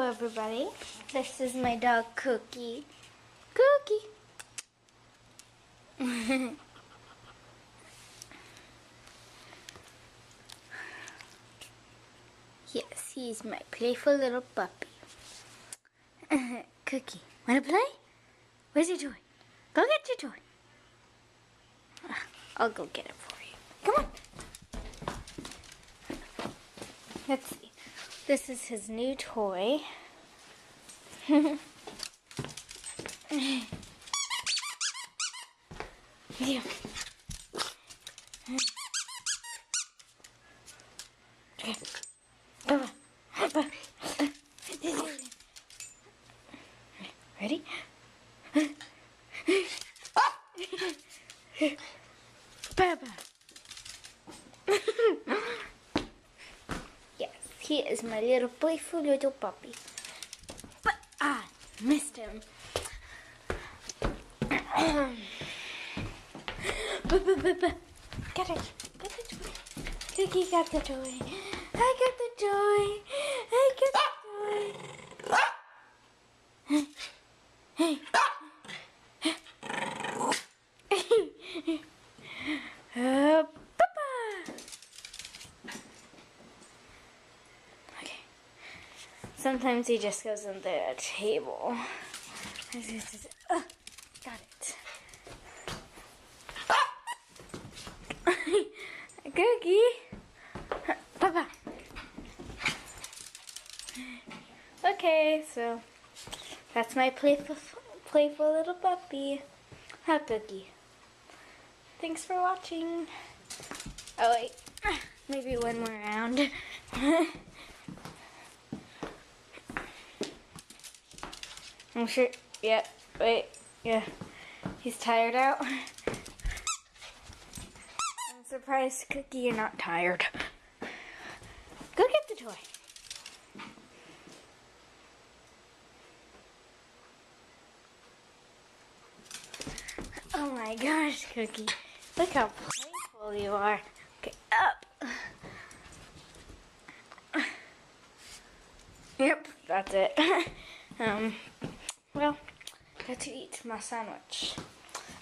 everybody. This is my dog Cookie. Cookie. Yes, he's my playful little puppy. Cookie, wanna play? Where's your toy? Go get your toy. I'll go get it for you. Come on. Let's see. This is his new toy. Yeah. Okay. Ready? Papa. Yes, he is my little playful little puppy. But I missed him. Get it. Get the toy. Cookie got the toy. I got the toy. I got the toy. Hey. Papa. Okay. Sometimes he just goes under a table. Got it. Cookie. Papa. Okay, so that's my playful little puppy. Hi, Cookie. Thanks for watching. Oh wait, maybe one more round. I'm sure. Yeah. Wait. Yeah. He's tired out. I'm surprised, Cookie, you're not tired. Go get the toy. Oh my gosh, Cookie. Look how playful you are. Okay, up. Yep, that's it. Well, got to eat my sandwich.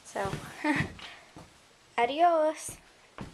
So, adios.